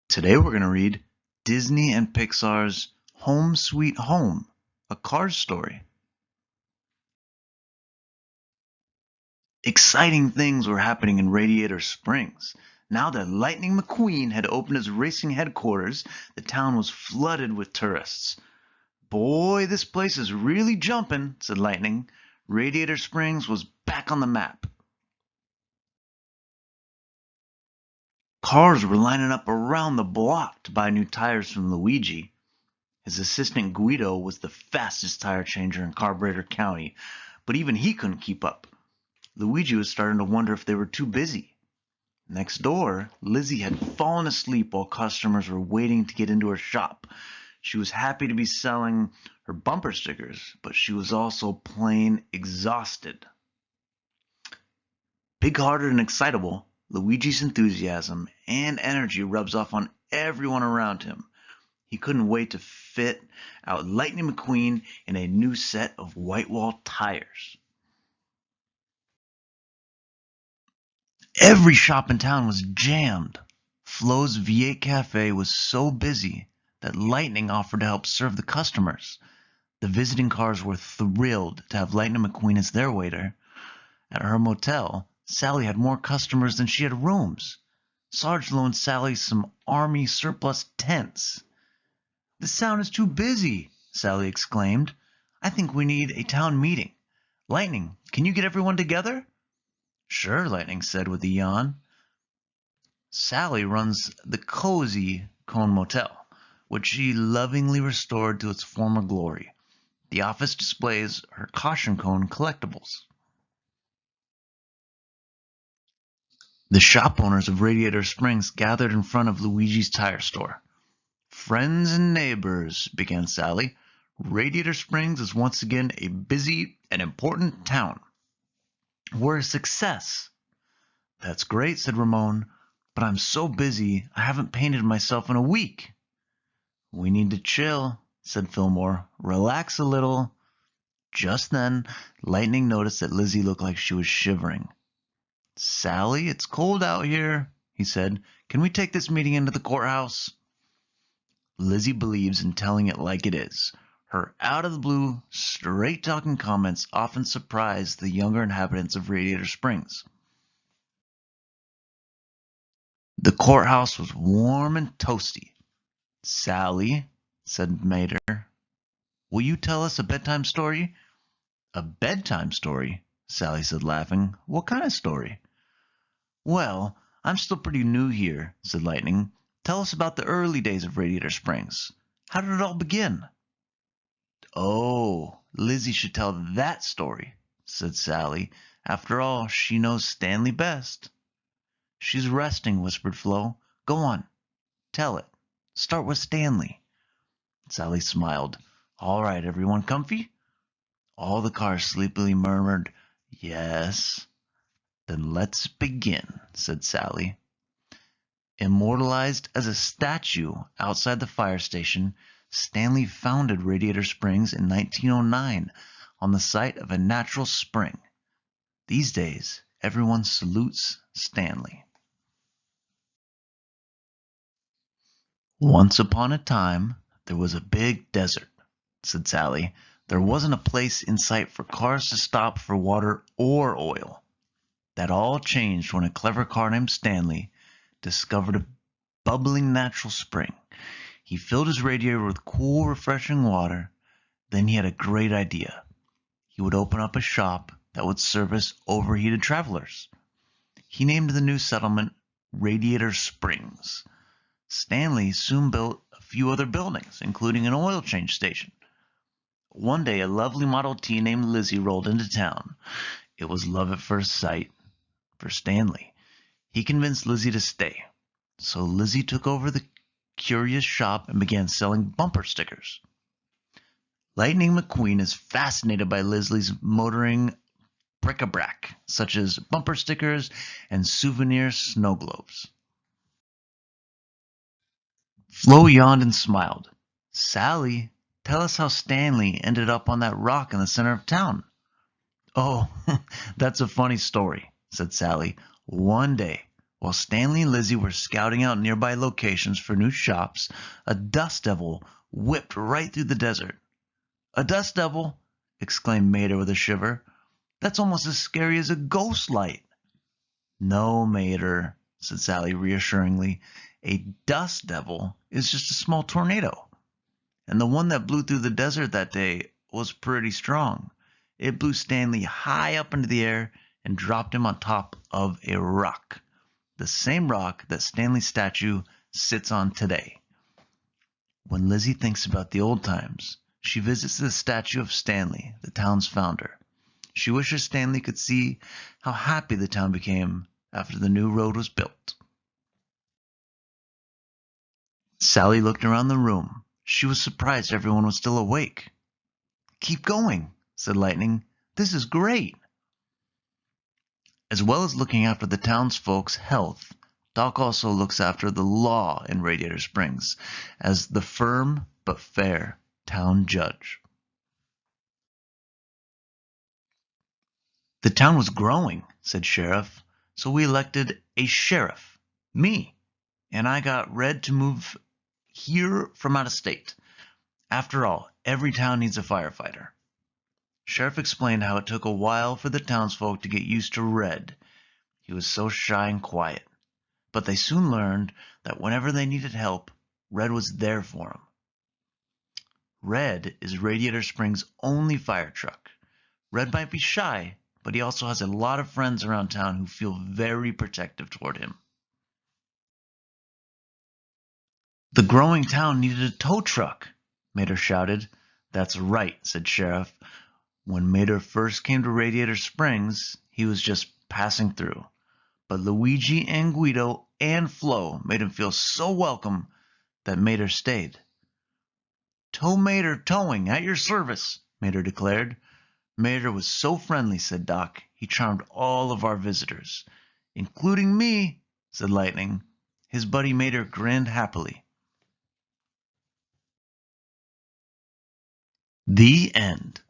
Today we're going to read Disney and Pixar's Home Sweet Home, a Cars story. Exciting things were happening in Radiator Springs. Now that Lightning McQueen had opened his racing headquarters, the town was flooded with tourists. "Boy, this place is really jumping," said Lightning. Radiator Springs was back on the map. Cars were lining up around the block to buy new tires from Luigi. His assistant Guido was the fastest tire changer in Carburetor County, but even he couldn't keep up. Luigi was starting to wonder if they were too busy. Next door, Lizzie had fallen asleep while customers were waiting to get into her shop. She was happy to be selling her bumper stickers, but she was also plain exhausted. Big-hearted and excitable, Luigi's enthusiasm and energy rubs off on everyone around him. He couldn't wait to fit out Lightning McQueen in a new set of white wall tires. Every shop in town was jammed. Flo's V8 Cafe was so busy that Lightning offered to help serve the customers. The visiting cars were thrilled to have Lightning McQueen as their waiter. At her motel, Sally had more customers than she had rooms. Sarge loaned Sally some army surplus tents. "This town is too busy," Sally exclaimed. "I think we need a town meeting. Lightning, can you get everyone together?" "Sure," Lightning said with a yawn. Sally runs the cozy Cone Motel, which she lovingly restored to its former glory. The office displays her caution cone collectibles. The shop owners of Radiator Springs gathered in front of Luigi's tire store. "Friends and neighbors," began Sally, "Radiator Springs is once again a busy and important town. We're a success." "That's great," said Ramon, "but I'm so busy I haven't painted myself in a week." "We need to chill," said Fillmore. "Relax a little." Just then, Lightning noticed that Lizzie looked like she was shivering. "Sally, it's cold out here," he said. "Can we take this meeting into the courthouse?" Lizzie believes in telling it like it is. Her out-of-the-blue, straight-talking comments often surprise the younger inhabitants of Radiator Springs. The courthouse was warm and toasty. "Sally," said Mater, "will you tell us a bedtime story?" "A bedtime story?" Sally said, laughing. "What kind of story?" "Well, I'm still pretty new here," said Lightning. "Tell us about the early days of Radiator Springs. How did it all begin?" "Oh, Lizzie should tell that story," said Sally. "After all, she knows Stanley best." "She's resting," whispered Flo. "Go on. Tell it. Start with Stanley." Sally smiled. "All right, everyone comfy?" All the cars sleepily murmured, "Yes." "Then let's begin," said Sally. Immortalized as a statue outside the fire station, Stanley founded Radiator Springs in 1909 on the site of a natural spring. These days, everyone salutes Stanley. "Once upon a time, there was a big desert," said Sally. "There wasn't a place in sight for cars to stop for water or oil. That all changed when a clever car named Stanley discovered a bubbling natural spring. He filled his radiator with cool, refreshing water. Then he had a great idea. He would open up a shop that would service overheated travelers. He named the new settlement Radiator Springs. Stanley soon built a few other buildings, including an oil change station. One day, a lovely Model T named Lizzie rolled into town. It was love at first sight for Stanley. He convinced Lizzie to stay. So Lizzie took over the curious shop and began selling bumper stickers. Lightning McQueen is fascinated by Lizzie's motoring bric-a-brac, such as bumper stickers and souvenir snow globes. Flo yawned and smiled. "Sally, tell us how Stanley ended up on that rock in the center of town." "Oh, that's a funny story," said Sally. "One day, While Stanley and Lizzie were scouting out nearby locations for new shops, a dust devil whipped right through the desert. "A dust devil!" exclaimed Mater with a shiver. "That's almost as scary as a ghost light." "No, Mater," said Sally reassuringly. "A dust devil is just a small tornado. And the one that blew through the desert that day was pretty strong. It blew Stanley high up into the air and dropped him on top of a rock. The same rock that Stanley's statue sits on today." When Lizzie thinks about the old times, she visits the statue of Stanley, the town's founder. She wishes Stanley could see how happy the town became after the new road was built. Sally looked around the room. She was surprised everyone was still awake. "Keep going," said Lightning. "This is great." As well as looking after the townsfolk's health, Doc also looks after the law in Radiator Springs as the firm but fair town judge. "The town was growing," said Sheriff, "so we elected a sheriff, me, and I got Red to move here from out of state. After all, every town needs a firefighter." Sheriff explained how it took a while for the townsfolk to get used to Red. He was so shy and quiet. But they soon learned that whenever they needed help, Red was there for them. Red is Radiator Springs' only fire truck. Red might be shy, but he also has a lot of friends around town who feel very protective toward him. "The growing town needed a tow truck," Mater shouted. "That's right," said Sheriff. "When Mater first came to Radiator Springs, he was just passing through. But Luigi and Guido and Flo made him feel so welcome that Mater stayed." "Tow Mater Towing, at your service," Mater declared. "Mater was so friendly," said Doc. "He charmed all of our visitors." "Including me," said Lightning. His buddy Mater grinned happily. The end.